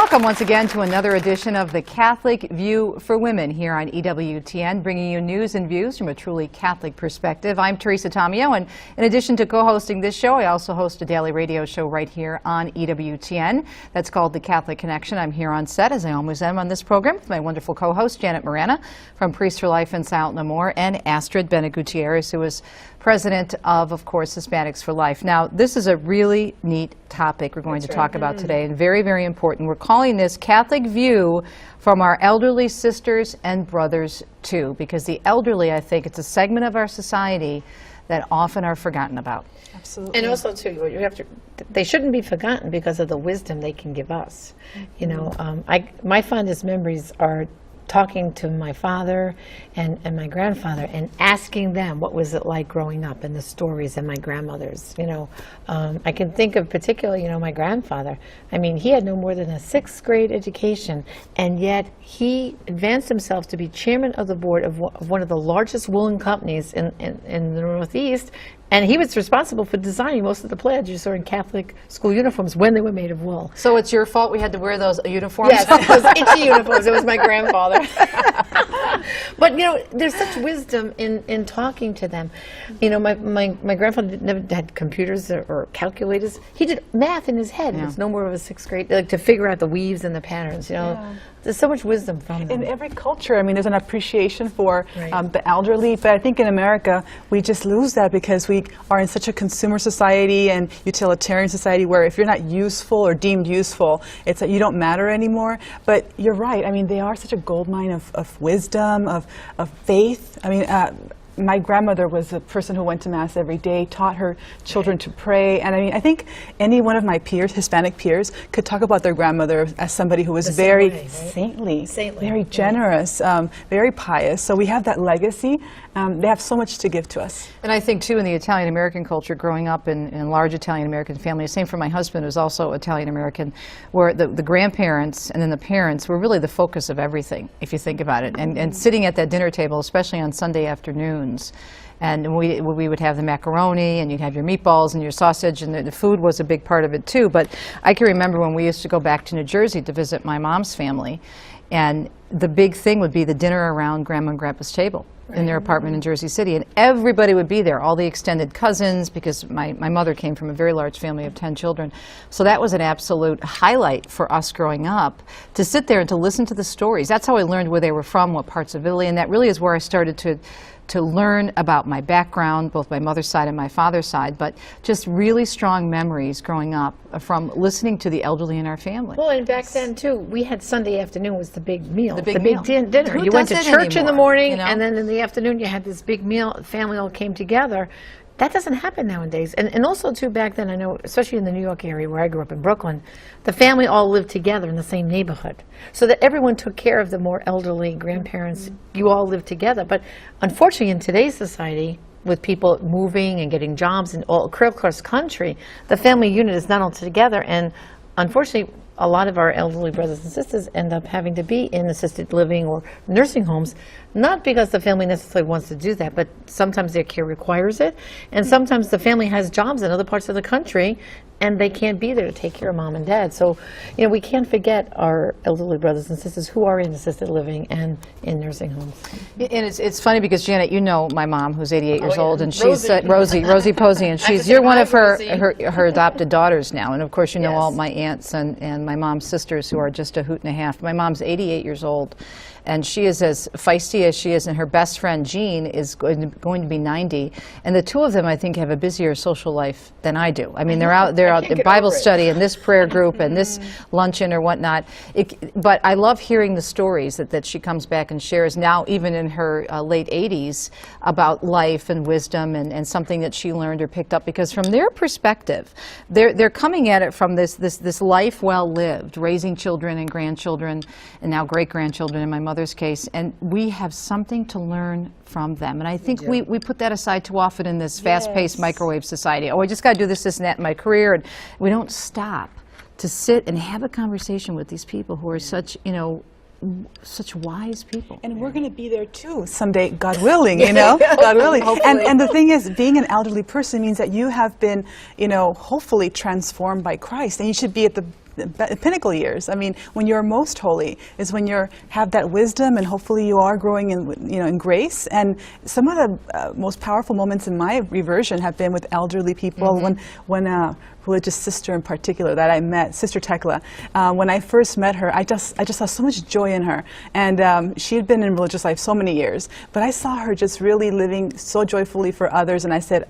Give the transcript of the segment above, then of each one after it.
Welcome once again to another edition of The Catholic View for Women here on EWTN, bringing you news and views from a truly Catholic perspective. I'm Teresa Tomeo, and in addition to co-hosting this show, I also host a daily radio show right here on EWTN. That's called The Catholic Connection. I'm here on set, as I always am on this program, with my wonderful co-host, Janet Morana, from Priests for Life in Silent No More, and Astrid Bennett Gutierrez, who is president of course, Hispanics for Life. Now, this is a really neat topic we're going to talk about today, and very, very important. We're calling this Catholic View from our elderly sisters and brothers, too, because the elderly, I think, it's a segment of our society that often are forgotten about. Absolutely. And also, too, you have to, they shouldn't be forgotten because of the wisdom they can give us. You know, my fondest memories are talking to my father and my grandfather and asking them what was it like growing up, and the stories, and my grandmothers. You know, I can think of particularly, you know, my grandfather. I mean, he had no more than a 6th grade education, and yet he advanced himself to be chairman of the board of one of the largest woolen companies in the Northeast. And he was responsible for designing most of the plaids you saw in Catholic school uniforms when they were made of wool. So it's your fault we had to wear those uniforms? Yes, those itchy uniforms. It was my grandfather. But, you know, there's such wisdom in talking to them. You know, my grandfather never had computers or calculators. He did math in his head. Yeah. It was no more of a 6th grade, like, to figure out the weaves and the patterns, you know. Yeah. There's so much wisdom from them. In every culture, I mean, there's an appreciation for the elderly, but I think in America, we just lose that because we are in such a consumer society and utilitarian society where if you're not useful or deemed useful, it's that you don't matter anymore. But you're right. I mean, they are such a goldmine of wisdom, of faith. I mean, my grandmother was a person who went to Mass every day, taught her children to pray. And I mean, I think any one of my peers, Hispanic peers, could talk about their grandmother as somebody who was very saintly, very generous, very pious. So we have that legacy. They have so much to give to us. And I think, too, in the Italian-American culture, growing up in large Italian-American families, same for my husband, who's also Italian-American, where the grandparents and then the parents were really the focus of everything, if you think about it. And sitting at that dinner table, especially on Sunday afternoons, and we would have the macaroni, and you'd have your meatballs and your sausage, and the food was a big part of it too. But I can remember when we used to go back to New Jersey to visit my mom's family, and the big thing would be the dinner around Grandma and Grandpa's table in their apartment in Jersey City, and everybody would be there, all the extended cousins, because my mother came from a very large family of 10 children. So that was an absolute highlight for us growing up, to sit there and to listen to the stories. That's how I learned where they were from, what parts of Italy, and that really is where I started to learn about my background, both my mother's side and my father's side, but just really strong memories growing up from listening to the elderly in our family. Well, and back then, too, we had Sunday afternoon was the big meal, the big dinner. Who you went to does church anymore, in the morning, you know? And then in the afternoon you had this big meal, family all came together. That doesn't happen nowadays. And also, too, back then, I know, especially in the New York area where I grew up in Brooklyn, the family all lived together in the same neighborhood. So that everyone took care of the more elderly grandparents. You all lived together. But unfortunately, in today's society, with people moving and getting jobs in all across country, the family unit is not all together. And unfortunately, a lot of our elderly brothers and sisters end up having to be in assisted living or nursing homes, not because the family necessarily wants to do that, but sometimes their care requires it, and sometimes the family has jobs in other parts of the country, and they can't be there to take care of mom and dad. So, you know, we can't forget our elderly brothers and sisters who are in assisted living and in nursing homes. And it's funny because, Janet, you know my mom, who's 88 years old, and she's Rosie Posey, and you're one of her adopted daughters now. And of course, you know all my aunts and my mom's sisters, who are just a hoot and a half. My mom's 88 years old, and she is as feisty as she is, and her best friend, Jean, is going to be 90. And the two of them, I think, have a busier social life than I do. I mean, they're out in Bible study and this prayer group and this luncheon or whatnot. But I love hearing the stories that she comes back and shares now, even in her late 80s, about life and wisdom and something that she learned or picked up. Because from their perspective, they're coming at it from this life well lived, raising children and grandchildren, and now great-grandchildren in my mother's case. And we have something to learn from them. And I think we put that aside too often in this fast-paced microwave society. Oh, I just got to do this, and that in my career. And we don't stop to sit and have a conversation with these people who are such, you know, such wise people. And we're going to be there too someday, God willing, you know, God willing. And the thing is, being an elderly person means that you have been, you know, hopefully transformed by Christ, and you should be at the pinnacle years. I mean, when you're most holy is when you have that wisdom, and hopefully you are growing in, in grace. And some of the most powerful moments in my reversion have been with elderly people. When religious sister in particular that I met, Sister Tekla, when I first met her, I just saw so much joy in her. And she had been in religious life so many years, but I saw her just really living so joyfully for others, and I said,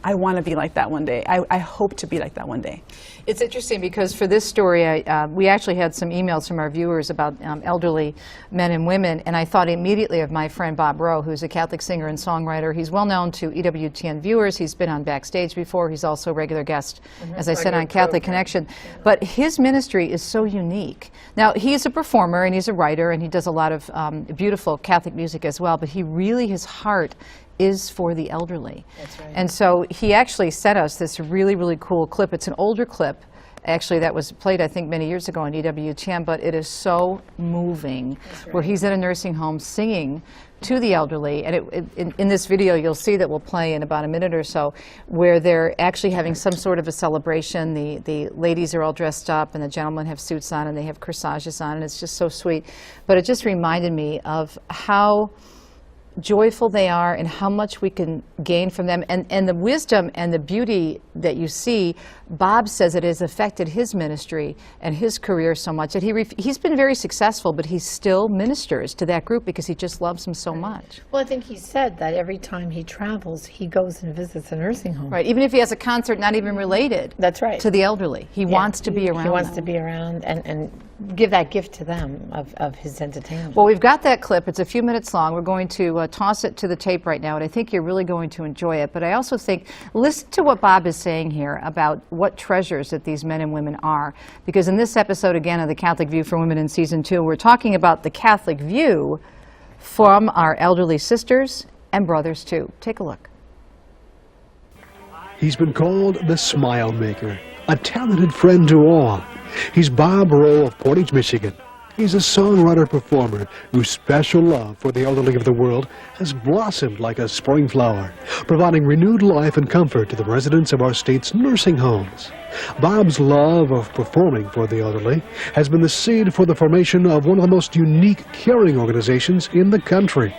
I want to be like that one day. I hope to be like that one day. It's interesting because for this story, we actually had some emails from our viewers about elderly men and women, and I thought immediately of my friend Bob Rowe, who's a Catholic singer and songwriter. He's well known to EWTN viewers. He's been on Backstage before. He's also a regular guest, as I said, on Catholic Connection. But his ministry is so unique. Now, he's a performer and he's a writer and he does a lot of beautiful Catholic music as well, but his heart is for the elderly. That's right. And so he actually sent us this really, really cool clip. It's an older clip, actually, that was played, I think, many years ago on EWTN, but it is so moving, where he's in a nursing home singing to the elderly. And in this video, you'll see that we'll play in about a minute or so, where they're actually having some sort of a celebration. The ladies are all dressed up, and the gentlemen have suits on, and they have corsages on, and it's just so sweet. But it just reminded me of how joyful they are and how much we can gain from them, and the wisdom and the beauty that you see. Bob says it has affected his ministry and his career so much that he's been very successful, but he still ministers to that group because he just loves them so much. Well, I think he said that every time he travels, he goes and visits a nursing home. Right, even if he has a concert not even related That's right. to the elderly. He wants to be around He wants them. to be around and give that gift to them of his entertainment. Well, we've got that clip. It's a few minutes long. We're going to toss it to the tape right now, and I think you're really going to enjoy it. But I also think, listen to what Bob is saying here about what treasures that these men and women are. Because in this episode, again, of The Catholic View for Women in Season 2, we're talking about the Catholic view from our elderly sisters and brothers, too. Take a look. He's been called the Smile Maker, a talented friend to all. He's Bob Rowe of Portage, Michigan. He's a songwriter-performer whose special love for the elderly of the world has blossomed like a spring flower, providing renewed life and comfort to the residents of our state's nursing homes. Bob's love of performing for the elderly has been the seed for the formation of one of the most unique caring organizations in the country.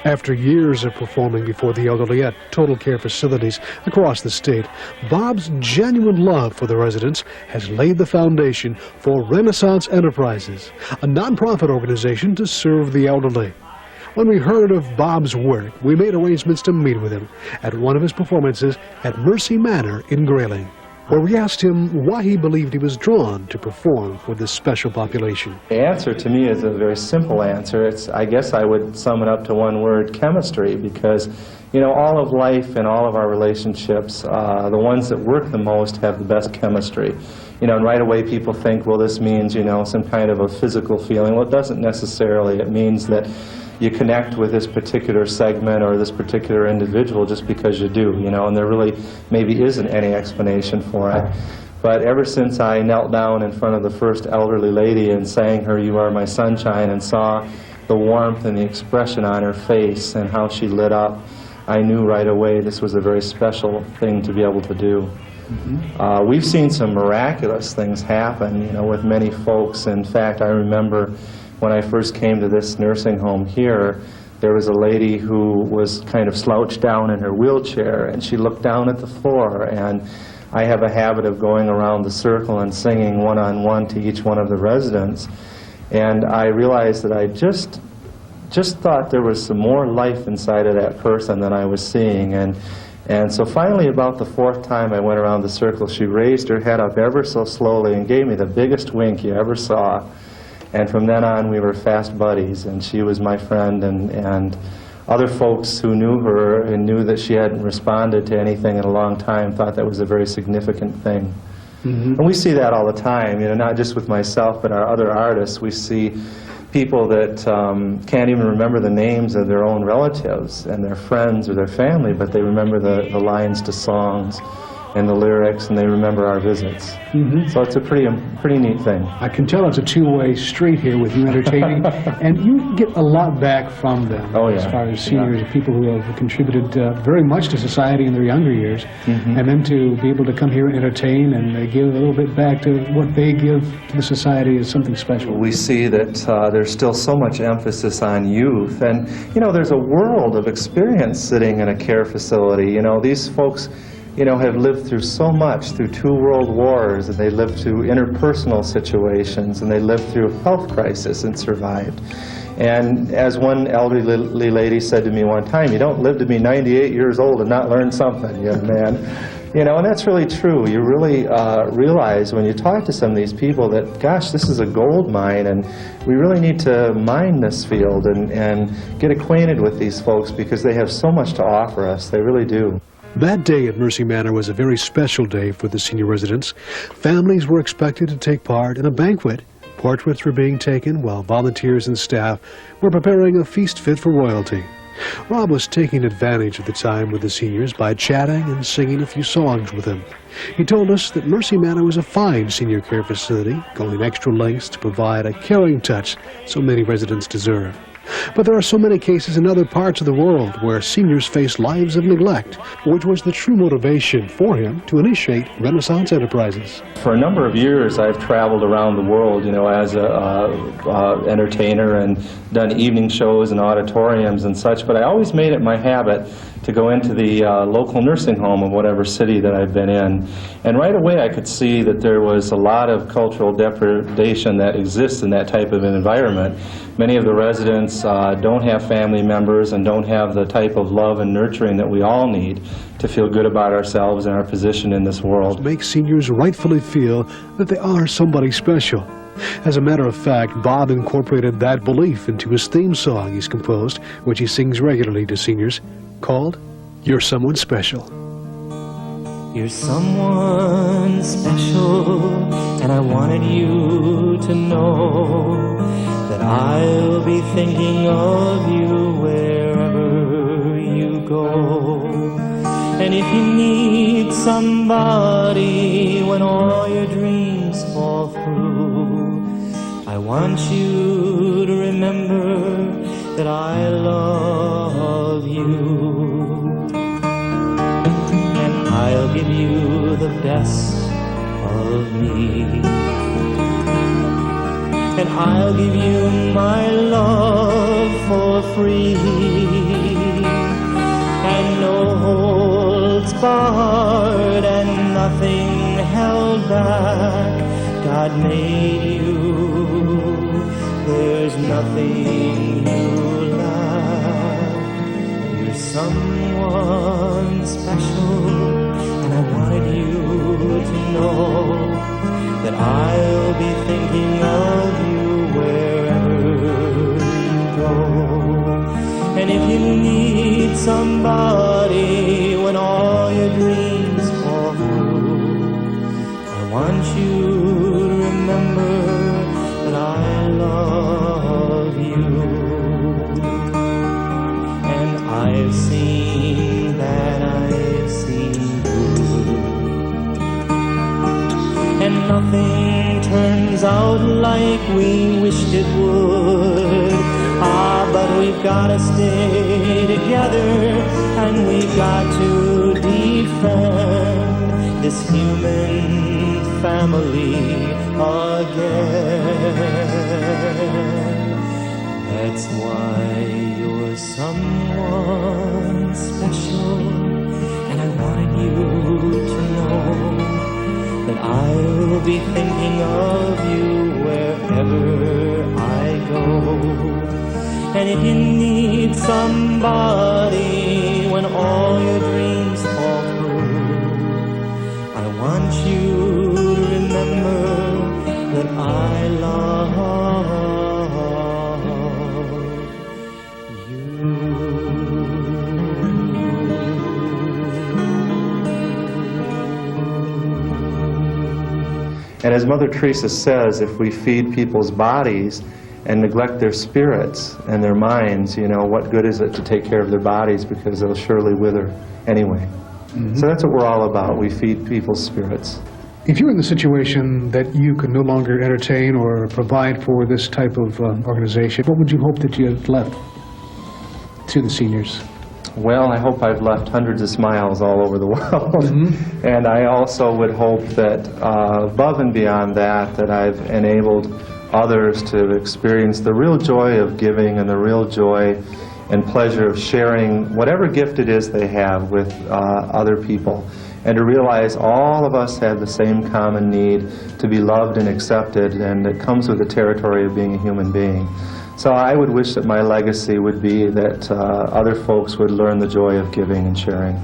After years of performing before the elderly at total care facilities across the state, Bob's genuine love for the residents has laid the foundation for Renaissance Enterprises, a nonprofit organization to serve the elderly. When we heard of Bob's work, we made arrangements to meet with him at one of his performances at Mercy Manor in Grayling, where we asked him why he believed he was drawn to perform for this special population. The answer to me is a very simple answer. I guess I would sum it up to one word: chemistry, because all of life and all of our relationships, the ones that work the most have the best chemistry. And right away people think, well, this means, some kind of a physical feeling. Well, it doesn't necessarily. It means that you connect with this particular segment or this particular individual just because you do, and there really maybe isn't any explanation for it. But ever since I knelt down in front of the first elderly lady and sang her "You Are My Sunshine" and saw the warmth and the expression on her face and how she lit up, I knew right away this was a very special thing to be able to do. We've seen some miraculous things happen, with many folks. In fact, I remember when I first came to this nursing home here, there was a lady who was kind of slouched down in her wheelchair, and she looked down at the floor, and I have a habit of going around the circle and singing one-on-one to each one of the residents, and I realized that I just thought there was some more life inside of that person than I was seeing, and so finally, about the fourth time I went around the circle, she raised her head up ever so slowly and gave me the biggest wink you ever saw. And from then on, we were fast buddies, and she was my friend, and other folks who knew her and knew that she hadn't responded to anything in a long time thought that was a very significant thing. And we see that all the time, not just with myself, but our other artists. We see people that can't even remember the names of their own relatives and their friends or their family, but they remember the lines to songs. and the lyrics, and they remember our visits. So it's a pretty neat thing. I can tell it's a two-way street here with you entertaining, and you get a lot back from them as far as seniors, people who have contributed very much to society in their younger years, and then to be able to come here and entertain and give a little bit back to what they give to the society is something special. We see that there's still so much emphasis on youth, and there's a world of experience sitting in a care facility. These folks have lived through so much, through 2 world wars, and they lived through interpersonal situations, and they lived through a health crisis and survived. And as one elderly lady said to me one time, you don't live to be 98 years old and not learn something, young man. And that's really true. You really realize when you talk to some of these people that, gosh, this is a gold mine, and we really need to mine this field and get acquainted with these folks because they have so much to offer us. They really do. That day at Mercy Manor was a very special day for the senior residents. Families were expected to take part in a banquet. Portraits were being taken while volunteers and staff were preparing a feast fit for royalty. Rob was taking advantage of the time with the seniors by chatting and singing a few songs with them. He told us that Mercy Manor was a fine senior care facility, going extra lengths to provide a caring touch so many residents deserve. But there are so many cases in other parts of the world where seniors face lives of neglect, which was the true motivation for him to initiate Renaissance Enterprises. For a number of years, I've traveled around the world, as a entertainer and done evening shows and auditoriums and such, but I always made it my habit to go into the local nursing home of whatever city that I've been in. And right away I could see that there was a lot of cultural depredation that exists in that type of an environment. Many of the residents don't have family members and don't have the type of love and nurturing that we all need to feel good about ourselves and our position in this world. Make seniors rightfully feel that they are somebody special. As a matter of fact, Bob incorporated that belief into his theme song he's composed, which he sings regularly to seniors, called You're Someone Special. You're someone special, and I wanted you to know that I'll be thinking of you wherever you go. And if you need somebody when all your dreams fall through, I want you to remember that I love you. And I'll give you the best of me. And I'll give you my love for free. And no holds barred and nothing held back. God made you. There's nothing you lack. You're someone special, and I wanted you to know that I'll be thinking of you wherever you go. And if you need somebody when all your dreams fall through, I want you to remember that I love you. And I've seen that I've seen you. And nothing turns out like we wished it would. But we've got to stay together, and we've got to defend this human family again. That's why you're someone special, and I wanted you to know that I'll be thinking of you wherever I go. And if you need somebody when all your dreams fall through, I want you to remember that I love you. And as Mother Teresa says, if we feed people's bodies and neglect their spirits and their minds, what good is it to take care of their bodies, because they'll surely wither anyway. So that's what we're all about. We feed people's spirits. If you're in the situation that you could no longer entertain or provide for this type of organization, what would you hope that you had left to the seniors? Well, I hope I've left hundreds of smiles all over the world. And I also would hope that above and beyond that, that I've enabled others to experience the real joy of giving and the real joy and pleasure of sharing whatever gift it is they have with other people. And to realize all of us have the same common need to be loved and accepted, and it comes with the territory of being a human being. So I would wish that my legacy would be that other folks would learn the joy of giving and sharing.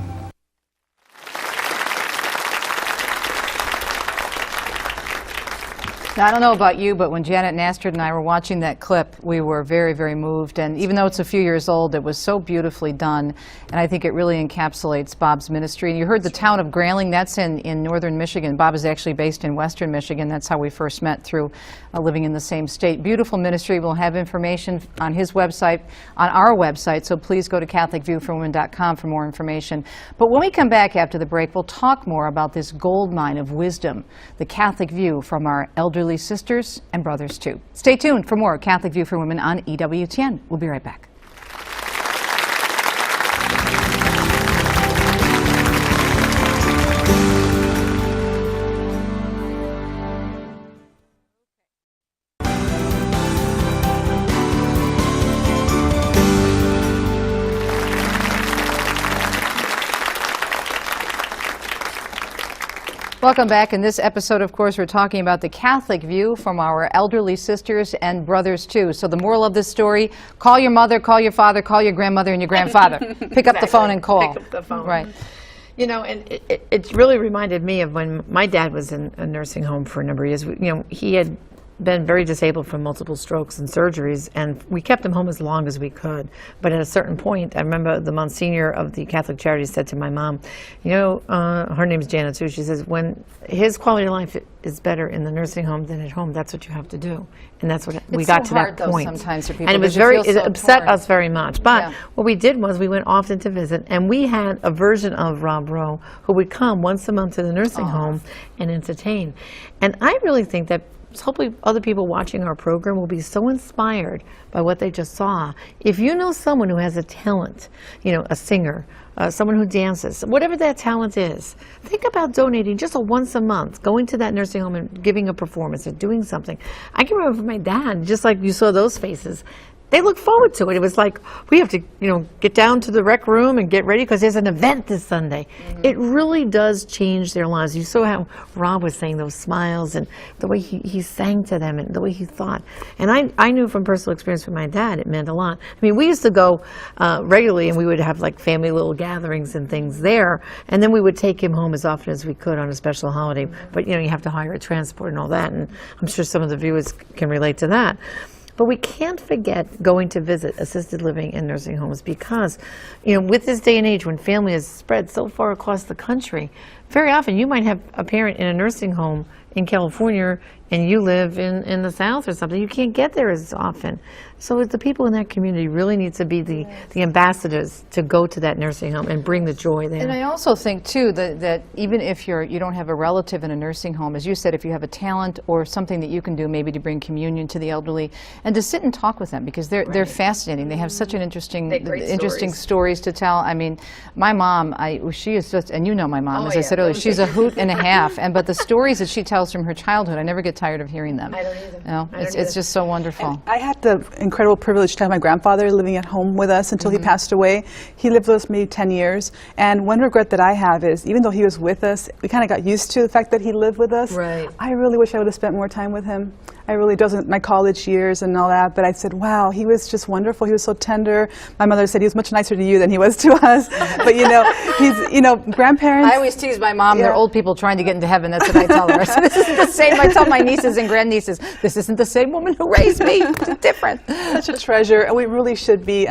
Now, I don't know about you, but when Janet and Astrid and I were watching that clip, we were very, very moved. And even though it's a few years old, it was so beautifully done. And I think it really encapsulates Bob's ministry. And you heard the town of Grayling, that's in northern Michigan. Bob is actually based in western Michigan. That's how we first met, through living in the same state. Beautiful ministry. We'll have information on his website, on our website. So please go to CatholicViewForWomen.com for more information. But when we come back after the break, we'll talk more about this gold mine of wisdom, the Catholic view from our elderly sisters and brothers too. Stay tuned for more Catholic View for Women on EWTN. We'll be right back. Welcome back. In this episode, of course, we're talking about the Catholic view from our elderly sisters and brothers, too. So the moral of this story, call your mother, call your father, call your grandmother and your grandfather. Pick up the phone and call. Pick up the phone. Right. You know, and it really reminded me of when my dad was in a nursing home for a number of years. You know, he had been very disabled from multiple strokes and surgeries, and we kept him home as long as we could. But at a certain point, I remember the Monsignor of the Catholic Charities said to my mom, you know, her name's Janet too, she says, when his quality of life is better in the nursing home than at home, that's what you have to do. And that's what we got to that point. Sometimes for people, and it upset us very much. But what we did was we went often to visit, and we had a version of Rowe who would come once a month to the nursing home and entertain. And I really think that hopefully other people watching our program will be so inspired by what they just saw. If you know someone who has a talent, you know, a singer, someone who dances, whatever that talent is, think about donating just once a month, going to that nursing home and giving a performance or doing something. I can remember my dad, just like you saw those faces, they look forward to it. It was like, we have to, you know, get down to the rec room and get ready because there's an event this Sunday. It really does change their lives. You saw how Rob was saying those smiles and the way he sang to them and the way he thought. And I knew from personal experience with my dad, it meant a lot. I mean, we used to go regularly, and we would have like family little gatherings and things there, and then we would take him home as often as we could on a special holiday. But, you know, you have to hire a transport and all that, and I'm sure some of the viewers can relate to that. But we can't forget going to visit assisted living and nursing homes because, you know, with this day and age when family is spread so far across the country, very often you might have a parent in a nursing home in California and you live in the South or something. You can't get there as often. So the people in that community really need to be the ambassadors to go to that nursing home and bring the joy there. And I also think, too, that even if you don't have a relative in a nursing home, as you said, if you have a talent or something that you can do maybe to bring communion to the elderly, and to sit and talk with them, because they're fascinating. They have such an interesting stories to tell. I mean, my mom, she is just, and you know my mom, as I said earlier, she's a hoot and a half. But the stories that she tells from her childhood, I never get tired of hearing them. I don't either. You know, it's just so wonderful. And I had the incredible privilege to have my grandfather living at home with us until he passed away. He lived with us maybe 10 years. And one regret that I have is, even though he was with us, we kind of got used to the fact that he lived with us. Right. I really wish I would have spent more time with him. I really doesn't, my college years and all that, but I said, wow, he was just wonderful. He was so tender. My mother said he was much nicer to you than he was to us. But you know, he's, you know, grandparents. I always tease my mom, they're old people trying to get into heaven. That's what I tell her. So this isn't the same. I tell my nieces and grandnieces, this isn't the same woman who raised me. It's different. Such a treasure, and we really should be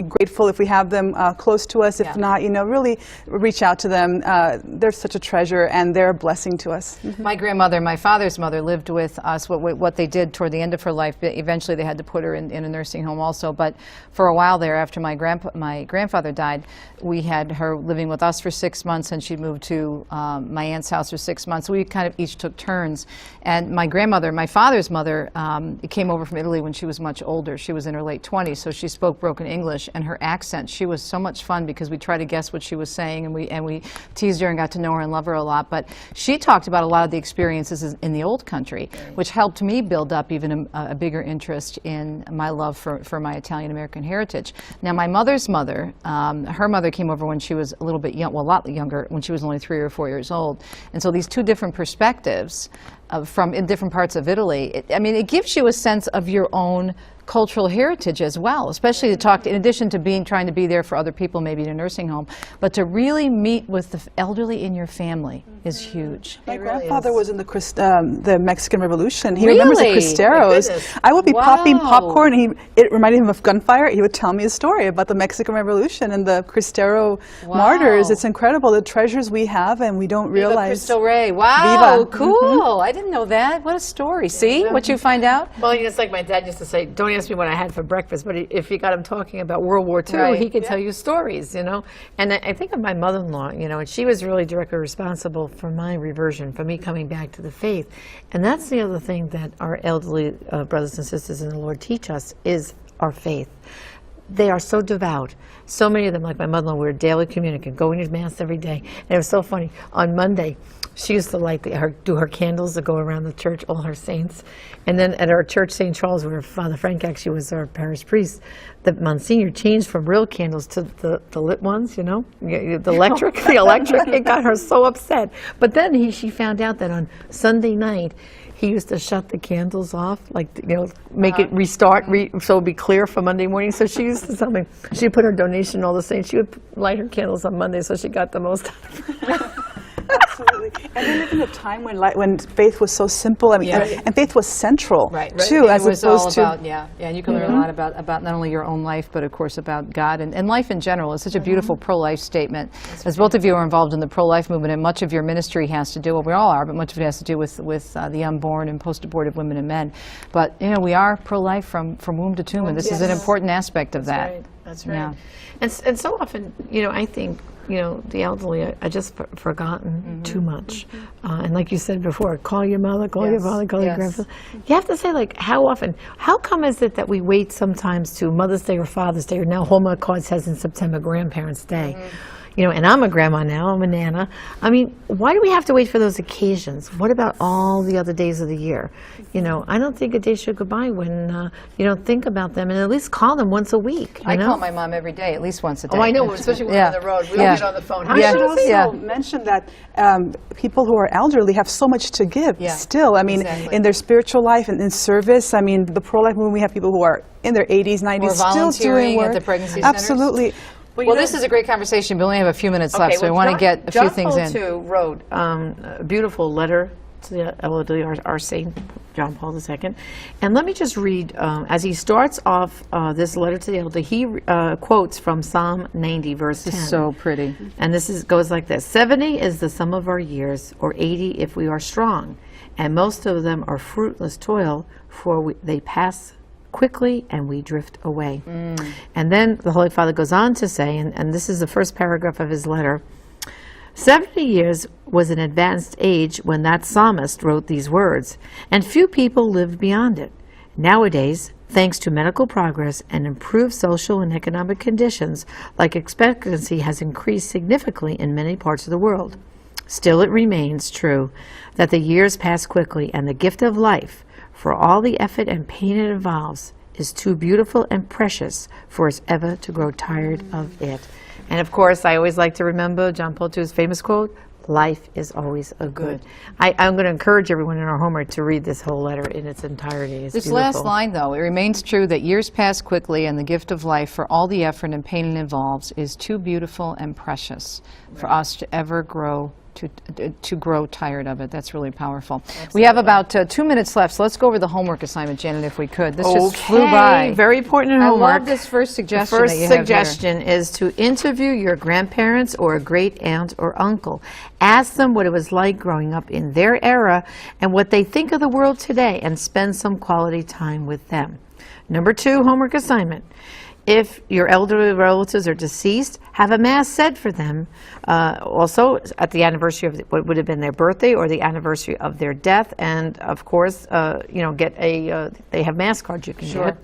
grateful if we have them close to us. If not, you know, really reach out to them. They're such a treasure, and they're a blessing to us. My grandmother, my father's mother, lived with us. What what they did toward the end of her life. But eventually, they had to put her in a nursing home also. But for a while there, after my grandfather died, we had her living with us for 6 months, and she moved to my aunt's house for 6 months. So we kind of each took turns. And my grandmother, my father's mother, came over from Italy when she was much older. She was in her late 20s, so she spoke broken English. And her accent, she was so much fun because we tried to guess what she was saying, and we teased her and got to know her and love her a lot. But she talked about a lot of the experiences in the old country, which helped me build up even a bigger interest in my love for my Italian-American heritage. Now, my mother's mother, her mother came over when she was a little bit young, well, a lot younger, when she was only 3 or 4 years old. And so these two different perspectives from in different parts of Italy, it gives you a sense of your own cultural heritage as well, especially to talk, in addition to trying to be there for other people, maybe in a nursing home, but to really meet with the elderly in your family is huge. My grandfather was in the Mexican Revolution. He remembers the Cristeros. I would be popping popcorn, and it reminded him of gunfire. He would tell me a story about the Mexican Revolution and the Cristero martyrs. It's incredible, the treasures we have, and we don't realize. Cristo Rey. Wow, Viva. Cool. I didn't know that. What a story. See what you find out? Well, it's like my dad used to say, don't ask me what I had for breakfast, but if you got him talking about World War II, he could tell you stories, And I think of my mother-in-law, and she was really directly responsible for my reversion, for me coming back to the faith. And that's the other thing that our elderly brothers and sisters in the Lord teach us is our faith. They are so devout. So many of them, like my mother-in-law, were daily communicant, going to Mass every day. And it was so funny. On Monday, she used to do her candles that go around the church, all her saints. And then at our church, St. Charles, where Father Frank actually was our parish priest, the Monsignor changed from real candles to the lit ones, the electric. It got her so upset. But then she found out that on Sunday night, he used to shut the candles off, make it restart, so it'd be clear for Monday morning. So she used to something. She put her donation, all the saints. She would light her candles on Monday, so she got the most out of it. Absolutely. And we live in a time when faith was so simple. And faith was central too, as opposed all to and you can learn a lot about not only your own life, but of course about God and life in general. It's such a beautiful pro-life statement. As both of you are involved in the pro-life movement, and much of your ministry has to do, well, we all are, but much of it has to do with the unborn and post-abortive women and men. But we are pro-life from womb to tomb, and this is an important aspect of that. That's right. Yeah. And so often, I think, the elderly are just forgotten too much. And like you said before, call your mother, call your father, call your grandfather. You have to say, how often? How come is it that we wait sometimes to Mother's Day or Father's Day, or now Hallmark Card says in September, Grandparents' Day? And I'm a grandma now, I'm a nana. Why do we have to wait for those occasions? What about all the other days of the year? I don't think a day should go by when you don't think about them, and at least call them once a week. I call my mom every day, at least once a day. Oh, I know, especially when we're on the road. We don't get on the phone. I should also mention that people who are elderly have so much to give still. In their spiritual life and in service. The pro-life movement, we have people who are in their 80s, 90s, still doing work. At the pregnancy centers. Absolutely. Well, this is a great conversation, but we only have a few minutes left, so I want to get a few things in. John Paul II wrote a beautiful letter to the elderly, our Saint John Paul II. And let me just read, as he starts off this letter to the elderly, he quotes from Psalm 90, verse 10. This is so pretty. And this goes like this: 70 is the sum of our years, or 80 if we are strong, and most of them are fruitless toil, for they pass quickly and we drift away. And then the Holy Father goes on to say, and this is the first paragraph of his letter, 70 years was an advanced age when that psalmist wrote these words, and few people lived beyond it. Nowadays, thanks to medical progress and improved social and economic conditions, life expectancy has increased significantly in many parts of the world. Still, it remains true that the years pass quickly, and the gift of life, for all the effort and pain it involves, is too beautiful and precious for us ever to grow tired of it. And of course, I always like to remember John Paul II's famous quote, life is always a good. I'm going to encourage everyone in our homework to read this whole letter in its entirety. It's this beautiful. Last line, though, it remains true that years pass quickly, and the gift of life, for all the effort and pain it involves, is too beautiful and precious for us to ever grow to grow tired of it. That's really powerful. We have about 2 minutes left, so let's go over the homework assignment, Janet, if we could. This just flew by. Very important I homework. love this first suggestion. The first that you have suggestion is to interview your grandparents or a great aunt or uncle. Ask them what it was like growing up in their era and what they think of the world today, and spend some quality time with them. Number 2 homework assignment. If your elderly relatives are deceased, have a mass said for them, also at the anniversary of what would have been their birthday or the anniversary of their death, and of course, get they have mass cards you can get.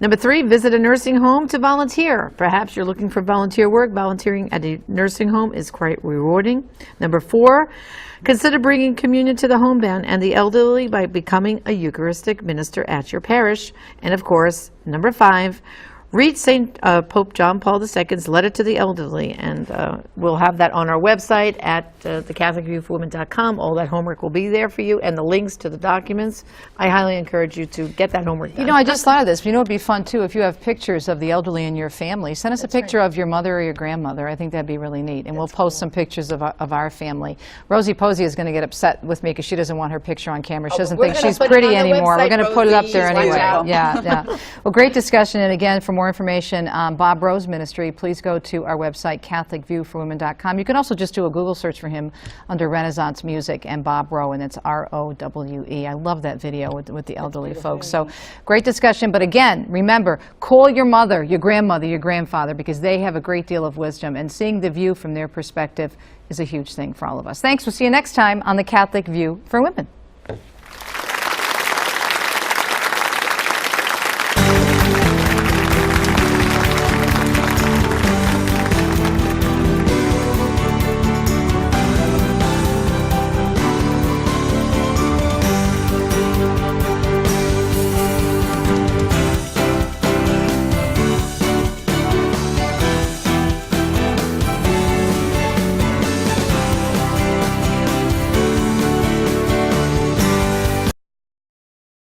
Number 3, visit a nursing home to volunteer. Perhaps you're looking for volunteer work. Volunteering at a nursing home is quite rewarding. Number 4, consider bringing communion to the homebound and the elderly by becoming a Eucharistic minister at your parish. And of course, number 5, read St. Pope John Paul II's letter to the elderly, and we'll have that on our website at thecatholicviewforwomen.com. All that homework will be there for you, and the links to the documents. I highly encourage you to get that homework done. You know, I just thought of this. You know, it'd be fun too if you have pictures of the elderly in your family. Send us a picture of your mother or your grandmother. I think that'd be really neat, and we'll post some pictures of our family. Rosie Posey is going to get upset with me because she doesn't want her picture on camera. She doesn't think she's pretty anymore. We're going to put it up there anyway. Yeah. Well, great discussion, and again, for more information on Bob Rowe's ministry, please go to our website, CatholicViewForWomen.com. You can also just do a Google search for him under Renaissance Music and Bob Rowe, and it's R-O-W-E. I love that video with the elderly folks. So great discussion, but again, remember, call your mother, your grandmother, your grandfather, because they have a great deal of wisdom, and seeing the view from their perspective is a huge thing for all of us. Thanks. We'll see you next time on The Catholic View for Women.